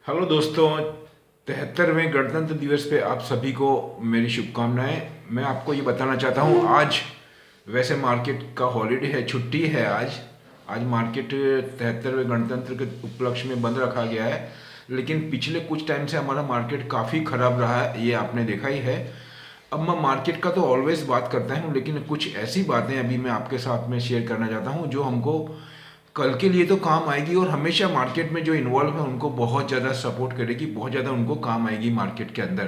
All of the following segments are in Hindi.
हेलो दोस्तों, 73वें गणतंत्र दिवस पे आप सभी को मेरी शुभकामनाएं। मैं आपको ये बताना चाहता हूँ, आज वैसे मार्केट का हॉलीडे है, छुट्टी है आज। आज मार्केट 73वें गणतंत्र के उपलक्ष्य में बंद रखा गया है, लेकिन पिछले कुछ टाइम से हमारा मार्केट काफ़ी ख़राब रहा है, ये आपने देखा ही है। अब मैं मार्केट का तो ऑलवेज बात करता हूँ, लेकिन कुछ ऐसी बातें अभी मैं आपके साथ में शेयर करना चाहता हूँ जो हमको कल के लिए तो काम आएगी और हमेशा मार्केट में जो इन्वॉल्व है उनको बहुत ज़्यादा सपोर्ट करेगी, बहुत ज़्यादा उनको काम आएगी मार्केट के अंदर।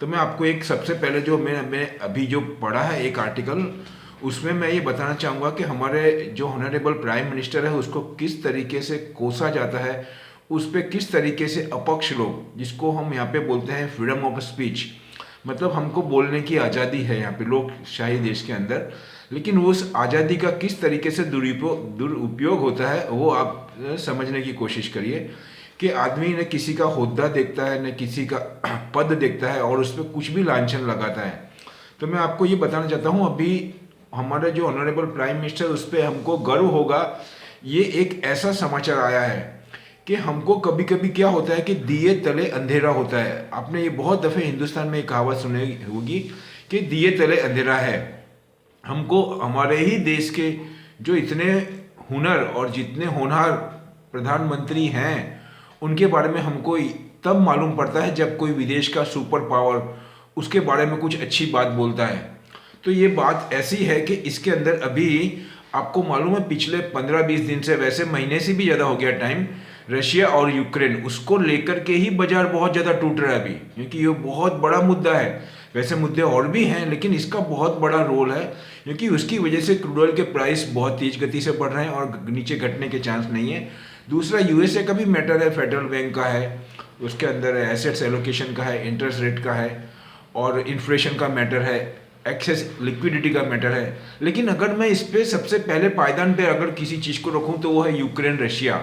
तो मैं आपको एक सबसे पहले जो मैं अभी जो पढ़ा है एक आर्टिकल, उसमें मैं ये बताना चाहूँगा कि हमारे जो ऑनरेबल प्राइम मिनिस्टर है उसको किस तरीके से कोसा जाता है, उस पर किस तरीके से अपक्ष लोग, जिसको हम यहाँ पे बोलते हैं फ्रीडम ऑफ स्पीच, मतलब हमको बोलने की आज़ादी है यहाँ पे लोकशाही देश के अंदर, लेकिन वो उस आज़ादी का किस तरीके से दुरुपयोग होता है वो आप समझने की कोशिश करिए। कि आदमी न किसी का होद्दा देखता है न किसी का पद देखता है और उस पर कुछ भी लांछन लगाता है। तो मैं आपको ये बताना चाहता हूँ, अभी हमारे जो ऑनरेबल प्राइम मिनिस्टर, उस पर हमको गर्व होगा। ये एक ऐसा समाचार आया है कि हमको कभी कभी क्या होता है कि दिए तले अंधेरा होता है। आपने ये बहुत दफ़े हिंदुस्तान में एक कहावत सुनी होगी कि दिए तले अंधेरा है। हमको हमारे ही देश के जो इतने हुनर और जितने होनहार प्रधानमंत्री हैं उनके बारे में हमको तब मालूम पड़ता है जब कोई विदेश का सुपर पावर उसके बारे में कुछ अच्छी बात बोलता है। तो ये बात ऐसी है कि इसके अंदर अभी आपको मालूम है पिछले 15-20 दिन से, वैसे महीने से भी ज़्यादा हो गया टाइम, रशिया और यूक्रेन उसको लेकर के ही बाजार बहुत ज़्यादा टूट रहा है अभी, क्योंकि ये बहुत बड़ा मुद्दा है। वैसे मुद्दे और भी हैं लेकिन इसका बहुत बड़ा रोल है, क्योंकि उसकी वजह से क्रूड ऑयल के प्राइस बहुत तेज गति से बढ़ रहे हैं और नीचे घटने के चांस नहीं है। दूसरा यूएसए का भी मैटर है, फेडरल बैंक का है, उसके अंदर एसेट्स एलोकेशन का है, इंटरेस्ट रेट का है और इन्फ्लेशन का मैटर है, एक्सेस लिक्विडिटी का मैटर है। लेकिन अगर मैं इस पे सबसे पहले पायदान पे अगर किसी चीज़ को रखूं तो वो है यूक्रेन रशिया,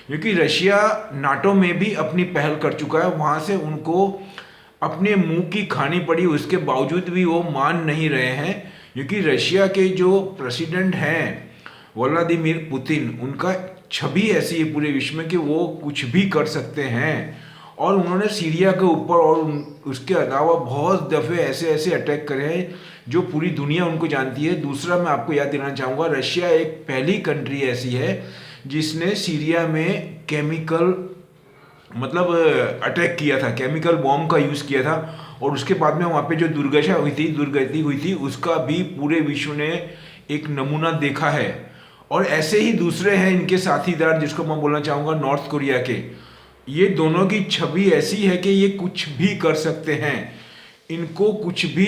क्योंकि रशिया नाटो में भी अपनी पहल कर चुका है, वहाँ से उनको अपने मुंह की खानी पड़ी, उसके बावजूद भी वो मान नहीं रहे हैं। क्योंकि रशिया के जो प्रेसिडेंट हैं व्लादिमीर पुतिन, उनका छवि ऐसी है पूरे विश्व में कि वो कुछ भी कर सकते हैं और उन्होंने सीरिया के ऊपर और उसके अलावा बहुत दफ़े ऐसे ऐसे अटैक करे हैं जो पूरी दुनिया उनको जानती है। दूसरा मैं आपको याद दिलाना चाहूँगा, रशिया एक पहली कंट्री ऐसी है जिसने सीरिया में केमिकल मतलब अटैक किया था, केमिकल बॉम्ब का यूज़ किया था और उसके बाद में वहाँ पे जो दुर्गति हुई थी उसका भी पूरे विश्व ने एक नमूना देखा है। और ऐसे ही दूसरे हैं इनके साथीदार, जिसको मैं बोलना चाहूँगा नॉर्थ कोरिया के। ये दोनों की छवि ऐसी है कि ये कुछ भी कर सकते हैं, इनको कुछ भी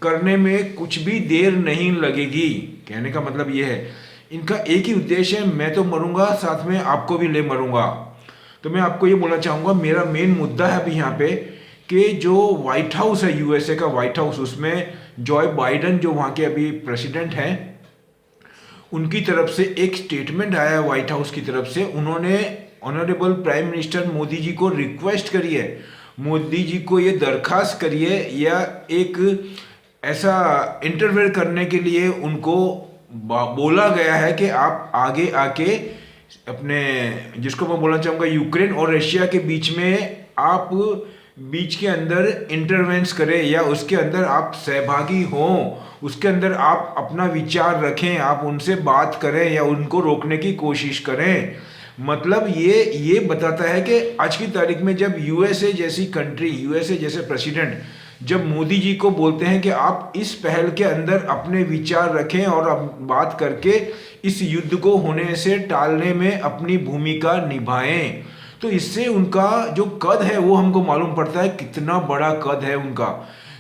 करने में कुछ भी देर नहीं लगेगी। कहने का मतलब ये है, इनका एक ही उद्देश्य है, मैं तो मरूंगा साथ में आपको भी ले मरूंगा। तो मैं आपको ये बोलना चाहूँगा, मेरा मेन मुद्दा है अभी यहाँ पे कि जो व्हाइट हाउस है, यूएसए का व्हाइट हाउस, उसमें जॉय बाइडन जो वहाँ के अभी प्रेसिडेंट हैं, उनकी तरफ से एक स्टेटमेंट आया है व्हाइट हाउस की तरफ से। उन्होंने honourable prime minister Modi ji को रिक्वेस्ट करी है, मोदी जी को ये दरखास्त करिए या एक ऐसा इंटरफेयर करने के लिए उनको बोला गया है कि आप आगे आके अपने, जिसको मैं बोलना चाहूँगा यूक्रेन और रशिया के बीच में, आप बीच के अंदर इंटरवेंस करें या उसके अंदर आप सहभागी हों, उसके अंदर आप अपना विचार रखें, आप उनसे बात करें या उनको रोकने की कोशिश करें। मतलब ये बताता है कि आज की तारीख में जब यूएसए जैसी कंट्री, यूएसए जैसे प्रेसिडेंट जब मोदी जी को बोलते हैं कि आप इस पहल के अंदर अपने विचार रखें और बात करके इस युद्ध को होने से टालने में अपनी भूमिका निभाएं, तो इससे उनका जो कद है वो हमको मालूम पड़ता है कितना बड़ा कद है उनका।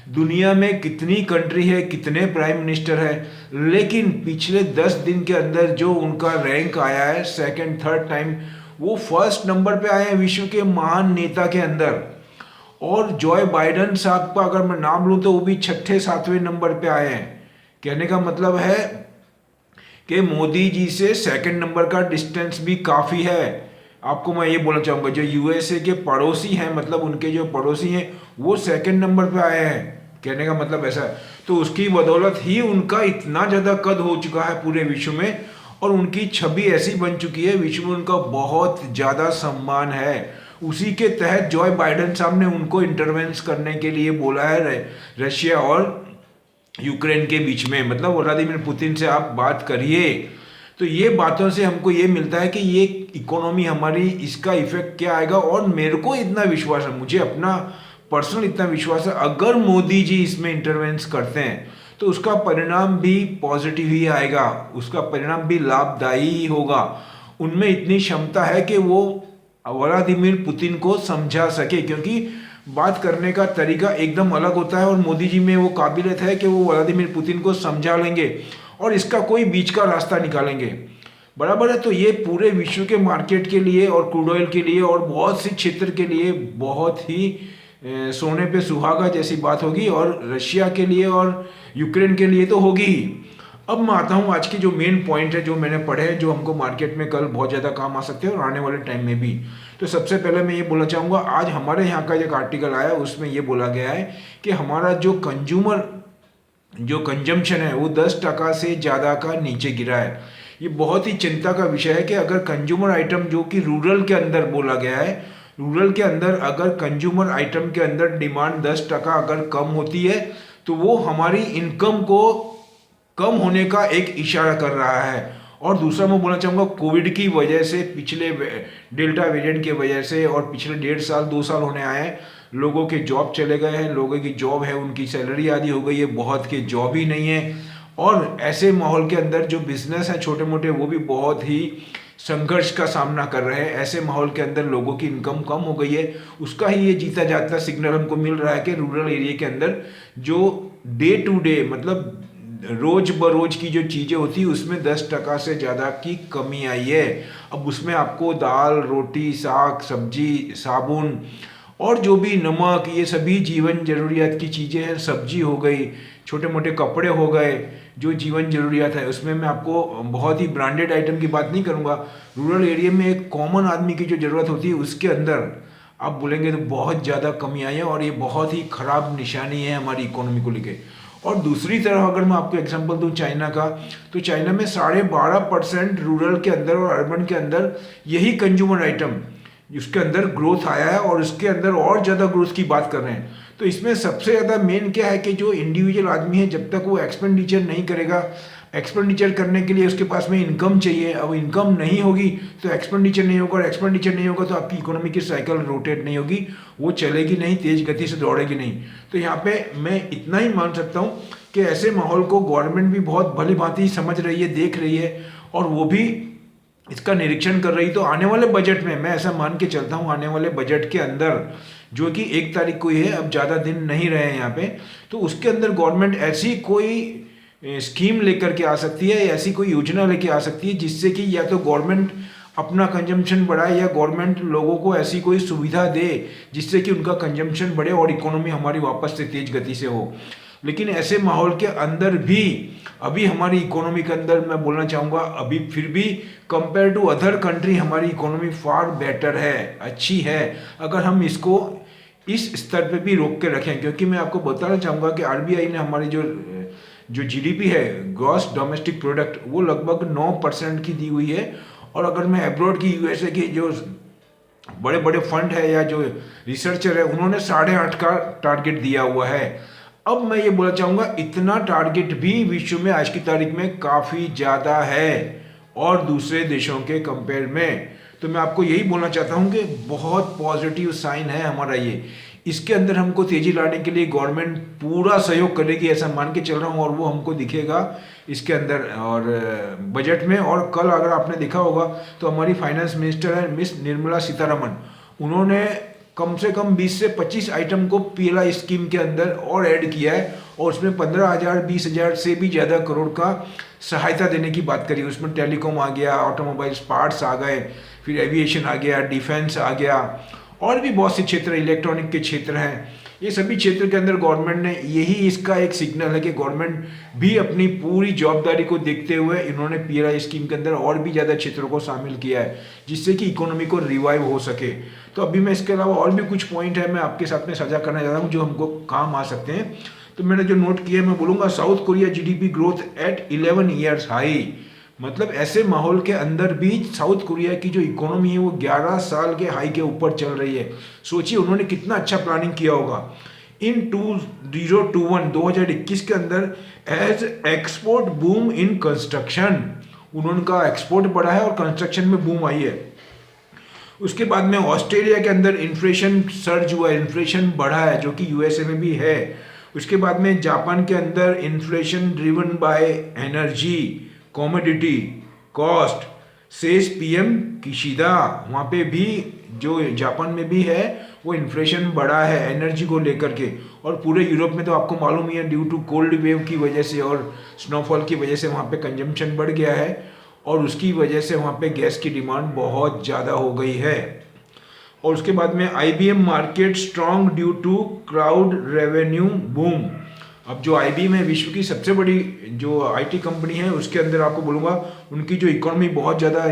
दुनिया में कितनी कंट्री है, कितने प्राइम मिनिस्टर है, लेकिन पिछले 10 दिन के अंदर जो उनका रैंक आया है सेकंड थर्ड टाइम, वो फर्स्ट नंबर पे आए हैं विश्व के महान नेता के अंदर। और जॉय बाइडन साहब का अगर मैं नाम लूँ तो वो भी छठे सातवें नंबर पे आए हैं। कहने का मतलब है कि मोदी जी से सेकंड नंबर का डिस्टेंस भी काफ़ी है। आपको मैं ये बोलना चाहूँगा, जो यूएसए के पड़ोसी हैं, मतलब उनके जो पड़ोसी हैं वो सेकंड नंबर पे आए हैं। कहने का मतलब ऐसा है, तो उसकी बदौलत ही उनका इतना ज़्यादा कद हो चुका है पूरे विश्व में। और उनकी छवि ऐसी बन चुकी है, विश्व में उनका बहुत ज़्यादा सम्मान है। उसी के तहत जॉय बाइडेन साहब ने उनको इंटरवेंस करने के लिए बोला है रशिया और यूक्रेन के बीच में, मतलब व्लादिमीर पुतिन से आप बात करिए। तो ये बातों से हमको ये मिलता है कि ये इकोनॉमी हमारी, इसका इफेक्ट क्या आएगा। और मेरे को इतना विश्वास है, मुझे अपना पर्सनल इतना विश्वास है, अगर मोदी जी इसमें इंटरवेंस करते हैं तो उसका परिणाम भी पॉजिटिव ही आएगा, उसका परिणाम भी लाभदायी ही होगा। उनमें इतनी क्षमता है कि वो व्लादिमीर पुतिन को समझा सके, क्योंकि बात करने का तरीका एकदम अलग होता है और मोदी जी में वो काबिलियत है कि वो व्लादिमीर पुतिन को समझा लेंगे और इसका कोई बीच का रास्ता निकालेंगे। बराबर है। तो ये पूरे विश्व के मार्केट के लिए और क्रूड ऑयल के लिए और बहुत सी क्षेत्र के लिए बहुत ही सोने पे सुहागा जैसी बात होगी, और रशिया के लिए और यूक्रेन के लिए तो होगी ही। अब मैं आता हूँ आज की जो मेन पॉइंट है जो मैंने पढ़े हैं, जो हमको मार्केट में कल बहुत ज़्यादा काम आ सकते हैं और आने वाले टाइम में भी। तो सबसे पहले मैं ये बोलना चाहूँगा, आज हमारे यहाँ का एक आर्टिकल आया, उसमें ये बोला गया है कि हमारा जो कंजम्पशन है वो 10% से ज़्यादा का नीचे गिरा है। ये बहुत ही चिंता का विषय है कि अगर कंज्यूमर आइटम जो कि रूरल के अंदर बोला गया है, रूरल के अंदर अगर कंज्यूमर आइटम के अंदर डिमांड 10% अगर कम होती है तो वो हमारी इनकम को कम होने का एक इशारा कर रहा है। और दूसरा मैं बोलना चाहूँगा, कोविड की वजह से, पिछले डेल्टा वेरिएंट की वजह से और पिछले 1.5-2 साल होने आए हैं, लोगों के जॉब चले गए हैं, लोगों की जॉब है उनकी सैलरी आधी हो गई है, बहुत के जॉब ही नहीं है। और ऐसे माहौल के अंदर जो बिजनेस है छोटे मोटे वो भी बहुत ही संघर्ष का सामना कर रहे हैं। ऐसे माहौल के अंदर लोगों की इनकम कम हो गई है, उसका ही ये जीता जागता सिग्नल हमको मिल रहा है कि रूरल एरिया के अंदर जो डे टू डे, मतलब रोज बरोज की जो चीज़ें होती है उसमें 10% से ज़्यादा की कमी आई है। अब उसमें आपको दाल, रोटी, साग, सब्जी, साबुन और जो भी नमक, ये सभी जीवन जरूरियात की चीज़ें हैं, सब्जी हो गई, छोटे मोटे कपड़े हो गए, जो जीवन जरूरियात है, उसमें मैं आपको बहुत ही ब्रांडेड आइटम की बात नहीं करूँगा। रूरल एरिया में एक कॉमन आदमी की जो ज़रूरत होती है उसके अंदर आप बोलेंगे तो बहुत ज़्यादा कमी आई है, और ये बहुत ही ख़राब निशानी है हमारी इकोनॉमी को लेके। और दूसरी तरफ अगर मैं आपको एग्जांपल दूं चाइना का, तो चाइना में 12.5% रूरल के अंदर और अर्बन के अंदर यही कंज्यूमर आइटम उसके अंदर ग्रोथ आया है, और उसके अंदर और ज़्यादा ग्रोथ की बात कर रहे हैं। तो इसमें सबसे ज़्यादा मेन क्या है कि जो इंडिविजुअल आदमी है, जब तक वो एक्सपेंडिचर नहीं करेगा, एक्सपेंडिचर करने के लिए उसके पास में इनकम चाहिए। अब इनकम नहीं होगी तो एक्सपेंडिचर नहीं होगा, और एक्सपेंडिचर नहीं होगा तो आपकी इकोनॉमी की साइकिल रोटेट नहीं होगी, वो चलेगी नहीं, तेज गति से दौड़ेगी नहीं। तो यहाँ पे मैं इतना ही मान सकता हूँ कि ऐसे माहौल को गवर्नमेंट भी बहुत भली भांति समझ रही है, देख रही है, और वो भी इसका निरीक्षण कर रही। तो आने वाले बजट में मैं ऐसा मान के चलता हूँ, आने वाले बजट के अंदर जो कि 1 तारीख को ही है, अब ज़्यादा दिन नहीं रहे हैं यहाँ पे, तो उसके अंदर गवर्नमेंट ऐसी कोई स्कीम लेकर के आ सकती है, ऐसी कोई योजना लेके आ सकती है जिससे कि या तो गवर्नमेंट अपना कंजम्पशन बढ़ाए, या गवर्नमेंट लोगों को ऐसी कोई सुविधा दे जिससे कि उनका कंजम्पशन बढ़े और इकोनॉमी हमारी वापस से तेज गति से हो। लेकिन ऐसे माहौल के अंदर भी अभी हमारी इकोनॉमी के अंदर मैं बोलना चाहूँगा, अभी फिर भी कंपेयर टू अदर कंट्री हमारी इकोनॉमी फार बेटर है, अच्छी है, अगर हम इसको इस स्तर पे भी रोक के रखें। क्योंकि मैं आपको बताना चाहूँगा कि आरबीआई ने हमारी जो जीडीपी है, ग्रॉस डोमेस्टिक प्रोडक्ट, वो लगभग 9% की दी हुई है। और अगर मैं अब्रॉड की, यूएसए की जो बड़े बड़े फंड है या जो रिसर्चर है, उन्होंने 8.5 का टारगेट दिया हुआ है। अब मैं ये बोलना चाहूँगा, इतना टारगेट भी विश्व में आज की तारीख में काफ़ी ज़्यादा है और दूसरे देशों के कंपेयर में। तो मैं आपको यही बोलना चाहता हूँ कि बहुत पॉजिटिव साइन है हमारा ये। इसके अंदर हमको तेजी लाने के लिए गवर्नमेंट पूरा सहयोग करेगी, ऐसा मान के चल रहा हूँ, और वो हमको दिखेगा इसके अंदर और बजट में। और कल अगर आपने देखा होगा तो हमारी फाइनेंस मिनिस्टर है मिस निर्मला सीतारमण, उन्होंने कम से कम 20 से 25 आइटम को पीएलआई स्कीम के अंदर और ऐड किया है, और उसमें 15,000 20,000 से भी ज़्यादा करोड़ का सहायता देने की बात करी। उसमें टेलीकॉम आ गया, ऑटोमोबाइल्स पार्ट्स आ गए, फिर एविएशन आ गया, डिफेंस आ गया, और भी बहुत से क्षेत्र, इलेक्ट्रॉनिक के क्षेत्र हैं। ये सभी क्षेत्र के अंदर गवर्नमेंट ने, यही इसका एक सिग्नल है कि गवर्नमेंट भी अपनी पूरी जवाबदारी को देखते हुए इन्होंने पीएलआई स्कीम के अंदर और भी ज़्यादा क्षेत्रों को शामिल किया है, जिससे कि इकोनॉमी को रिवाइव हो सके। तो अभी मैं इसके अलावा और भी कुछ पॉइंट है मैं आपके साथ में साझा करना चाहता हूँ जो हमको काम आ सकते हैं। तो मैंने जो नोट किया है मैं बोलूँगा, south Korea GDP growth at 11 years high, मतलब ऐसे माहौल के अंदर भी साउथ कोरिया की जो इकोनॉमी है वो 11 साल के हाई के ऊपर चल रही है। सोचिए उन्होंने कितना अच्छा प्लानिंग किया होगा। इन 2021 के अंदर as export boom in construction, उनका एक्सपोर्ट बढ़ा है और कंस्ट्रक्शन में बूम आई है। उसके बाद में ऑस्ट्रेलिया के अंदर इन्फ्लेशन सर्ज हुआ है, इन्फ्लेशन बढ़ा है जो कि यूएसए में भी है। उसके बाद में जापान के अंदर inflation driven by energy commodity cost, says PM Kishida. वहाँ पे भी जो जापान में भी है वो इन्फ्लेशन बढ़ा है एनर्जी को लेकर के। और पूरे यूरोप में तो आपको मालूम ही है ड्यू टू कोल्ड वेव की वजह से और स्नोफॉल की वजह से वहाँ पे कंजम्पशन बढ़ गया है और उसकी वजह से वहाँ पे गैस की डिमांड बहुत ज़्यादा हो गई है। और उसके बाद में IBM market strong due to crowd revenue boom. अब जो आईबीएम है विश्व की सबसे बड़ी जो आईटी कंपनी है उसके अंदर आपको बोलूँगा उनकी जो इकोनॉमी बहुत ज़्यादा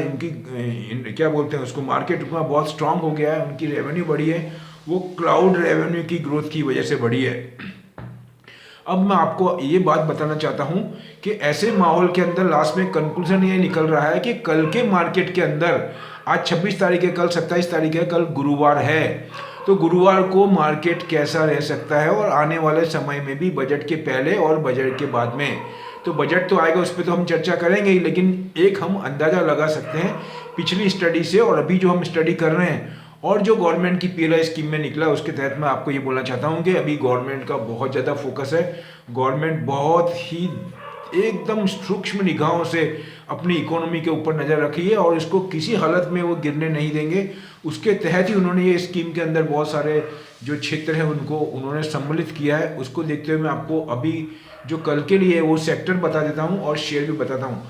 क्या बोलते हैं उसको, मार्केट उनका बहुत स्ट्रांग हो गया है, उनकी रेवेन्यू बढ़ी है, वो क्लाउड रेवेन्यू की ग्रोथ की वजह से बढ़ी है। अब मैं आपको ये बात बताना चाहता हूँ कि ऐसे माहौल के अंदर लास्ट में कंक्लूजन ये निकल रहा है कि कल के मार्केट के अंदर, आज 26 तारीख है, कल 27 तारीख है, कल गुरुवार है, तो गुरुवार को मार्केट कैसा रह सकता है और आने वाले समय में भी बजट के पहले और बजट के बाद में। तो बजट तो आएगा उस पर तो हम चर्चा करेंगे ही, लेकिन एक हम अंदाज़ा लगा सकते हैं पिछली स्टडी से और अभी जो हम स्टडी कर रहे हैं और जो गवर्नमेंट की पीएलआई स्कीम में निकला उसके तहत मैं आपको ये बोलना चाहता हूँ कि अभी गवर्नमेंट का बहुत ज़्यादा फोकस है। गवर्नमेंट बहुत ही एकदम सूक्ष्म निगाहों से अपनी इकोनॉमी के ऊपर नज़र रखी है और इसको किसी हालत में वो गिरने नहीं देंगे। उसके तहत ही उन्होंने ये स्कीम के अंदर बहुत सारे जो क्षेत्र हैं उनको उन्होंने सम्मिलित किया है। उसको देखते हुए मैं आपको अभी जो कल के लिए वो सेक्टर बता देता हूँ और शेयर भी बताता हूँ।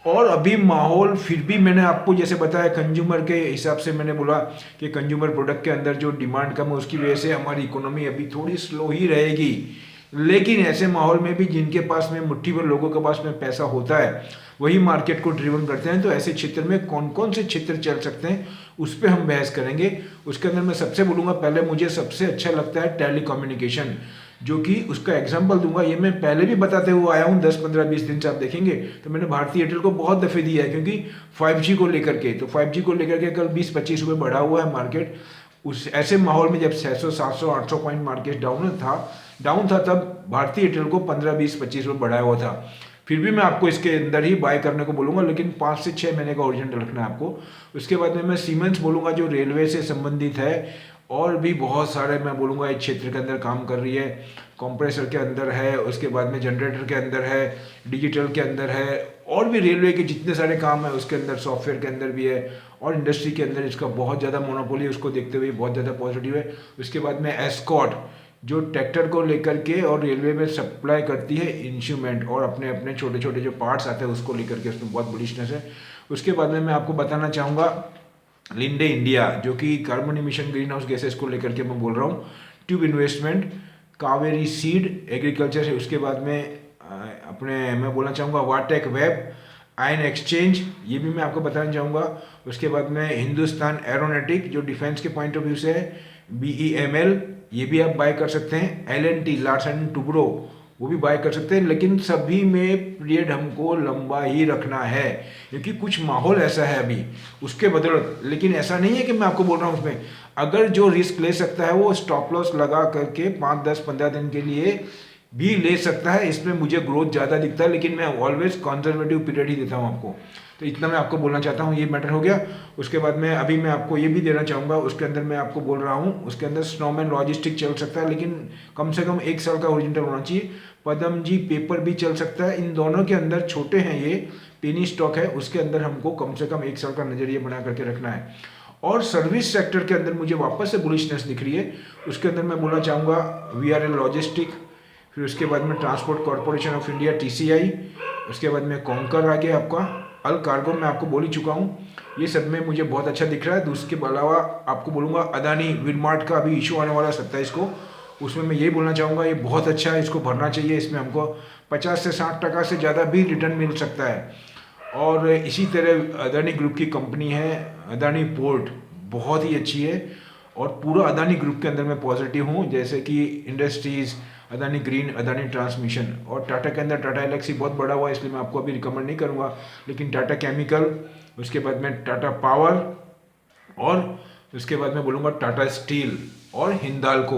और अभी माहौल फिर भी मैंने आपको जैसे बताया कंज्यूमर के हिसाब से मैंने बोला कि कंज्यूमर प्रोडक्ट के अंदर जो डिमांड कम है उसकी वजह से हमारी इकोनॉमी अभी थोड़ी स्लो ही रहेगी। लेकिन ऐसे माहौल में भी जिनके पास में मुट्ठी भर लोगों के पास में पैसा होता है वही मार्केट को ड्रिवन करते हैं। तो ऐसे क्षेत्र में कौन कौन से क्षेत्र चल सकते हैं उस पर हम बहस करेंगे। उसके अंदर मैं सबसे बोलूँगा, पहले मुझे सबसे अच्छा लगता है टेलीकम्युनिकेशन, जो कि उसका एग्जांपल दूंगा। ये मैं पहले भी बताते हुए आया हूँ 10 15 20 दिन से, आप देखेंगे तो मैंने भारतीय एयरटेल को बहुत दफ़े दिया है क्योंकि 5G को लेकर के, तो 5G को लेकर के कल 20-25 रुपये बढ़ा हुआ है मार्केट। उस ऐसे माहौल में जब 600 700 800 पॉइंट मार्केट डाउन था तब भारतीय एयरटेल को 15-20-25 रुपये बढ़ाया हुआ था। फिर भी मैं आपको इसके अंदर ही बाय करने को बोलूँगा, लेकिन 5 से 6 महीने का ओरिजिनल रखना है आपको। उसके बाद में मैं सीमेंस बोलूँगा जो रेलवे से संबंधित है और भी बहुत सारे मैं बोलूँगा इस क्षेत्र के अंदर काम कर रही है। कंप्रेसर के अंदर है, उसके बाद में जनरेटर के अंदर है, डिजिटल के अंदर है और भी रेलवे के जितने सारे काम है उसके अंदर, सॉफ्टवेयर के अंदर भी है और इंडस्ट्री के अंदर इसका बहुत ज़्यादा मोनोपोली है। उसको देखते हुए बहुत ज़्यादा पॉजिटिव है। उसके बाद में एस्कॉर्ट जो ट्रैक्टर को लेकर के और रेलवे में सप्लाई करती है इंस्ट्रूमेंट और अपने अपने छोटे छोटे जो पार्ट्स आते हैं उसको लेकर के, उसमें बहुत बुलिशनेस है। उसके बाद में मैं आपको बताना चाहूँगा लिंडे इंडिया जो कि carbon emission green house gases को लेकर के मैं बोल रहा हूँ, tube investment, Kaveri seed agriculture है। उसके बाद में अपने मैं बोलना चाहूँगा वाटेक वेब, आयन एक्सचेंज, ये भी मैं आपको बताना चाहूँगा। उसके बाद में हिंदुस्तान एरोनॉटिक जो डिफेंस के पॉइंट ऑफ व्यू से है, BEML ये भी आप बाय कर सकते हैं, L&T लार्सन एंड टुब्रो वो भी बाय कर सकते हैं। लेकिन सभी में पीरियड हमको लंबा ही रखना है क्योंकि कुछ माहौल ऐसा है अभी उसके बदौलत। लेकिन ऐसा नहीं है कि मैं आपको बोल रहा हूँ उसमें अगर जो रिस्क ले सकता है वो स्टॉप लॉस लगा करके 5 10 15 दिन के लिए भी ले सकता है। इसमें मुझे ग्रोथ ज़्यादा दिखता है, लेकिन मैं ऑलवेज कंजर्वेटिव पीरियड ही देता हूँ आपको। तो इतना मैं आपको बोलना चाहता हूँ, ये मैटर हो गया। उसके बाद में अभी मैं आपको ये भी देना चाहूँगा, उसके अंदर मैं आपको बोल रहा हूँ उसके अंदर स्नोमैन लॉजिस्टिक चल सकता है, लेकिन कम से कम 1 साल का ओरिजिनल होना चाहिए। पदम जी पेपर भी चल सकता है। इन दोनों के अंदर छोटे हैं, ये पेनी स्टॉक है, उसके अंदर हमको कम से कम 1 साल का नजरिया बना करके रखना है। और सर्विस सेक्टर के अंदर मुझे वापस से बुलिशनेस दिख रही है। उसके अंदर मैं बोलना चाहूँगा VRL लॉजिस्टिक, फिर उसके बाद में transport corporation of India TCI, उसके बाद में कॉन्कर आ गया आपका, अल कार्गो मैं आपको बोल ही चुका हूँ। ये सब में मुझे बहुत अच्छा दिख रहा है। उसके अलावा आपको बोलूँगा अदानी विनमार्ट का अभी इशू आने वाला 27 को, उसमें मैं ये बोलना चाहूँगा ये बहुत अच्छा है, इसको भरना चाहिए। इसमें हमको 50 से 60% से ज़्यादा भी रिटर्न मिल सकता है। और इसी तरह अदानी ग्रुप की कंपनी है अदानी पोर्ट, बहुत ही अच्छी है और पूरा अदानी ग्रुप के अंदर मैं पॉजिटिव हूँ। जैसे कि industries, Adani green, Adani transmission, और टाटा के अंदर टाटा एलेक्सी बहुत बड़ा हुआ है, इसलिए मैं आपको अभी रिकमेंड नहीं करूँगा। लेकिन टाटा केमिकल, उसके बाद में टाटा पावर, और उसके बाद मैं बोलूँगा टाटा स्टील और हिंदाल्को।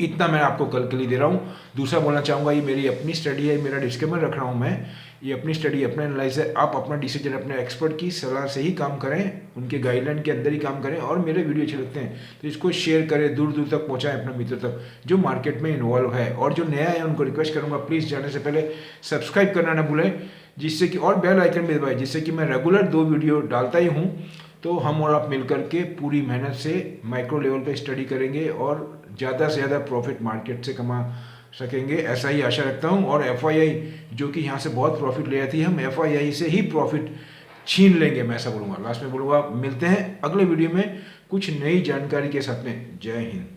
इतना मैं आपको कल के लिए दे रहा हूँ। दूसरा बोलना चाहूँगा, ये मेरी अपनी स्टडी है, मेरा डिस्क्लेमर रख रहा हूँ मैं, ये अपनी स्टडी, अपना एनालाइज है। आप अपना डिसीजन अपने एक्सपर्ट की सलाह से ही काम करें, उनके गाइडलाइन के अंदर ही काम करें। और मेरे वीडियो अच्छे लगते हैं तो इसको शेयर करें, दूर दूर तक पहुँचाएं अपने मित्र तक जो मार्केट में इन्वॉल्व है। और जो नया है उनको रिक्वेस्ट करूँगा, प्लीज़ जाने से पहले सब्सक्राइब करना ना भूलें, जिससे कि, और बेल आइकन भी दबाएं, जिससे कि मैं रेगुलर 2 वीडियो डालता ही हूँ। तो हम और आप मिलकर के पूरी मेहनत से माइक्रो लेवल पे स्टडी करेंगे और ज़्यादा से ज़्यादा प्रॉफिट मार्केट से कमा सकेंगे, ऐसा ही आशा रखता हूँ। और FII जो कि यहाँ से बहुत प्रॉफिट ले आती है, हम FII से ही प्रॉफिट छीन लेंगे, मैं ऐसा बोलूँगा। लास्ट में बोलूँगा, मिलते हैं अगले वीडियो में कुछ नई जानकारी के साथ में। जय हिंद।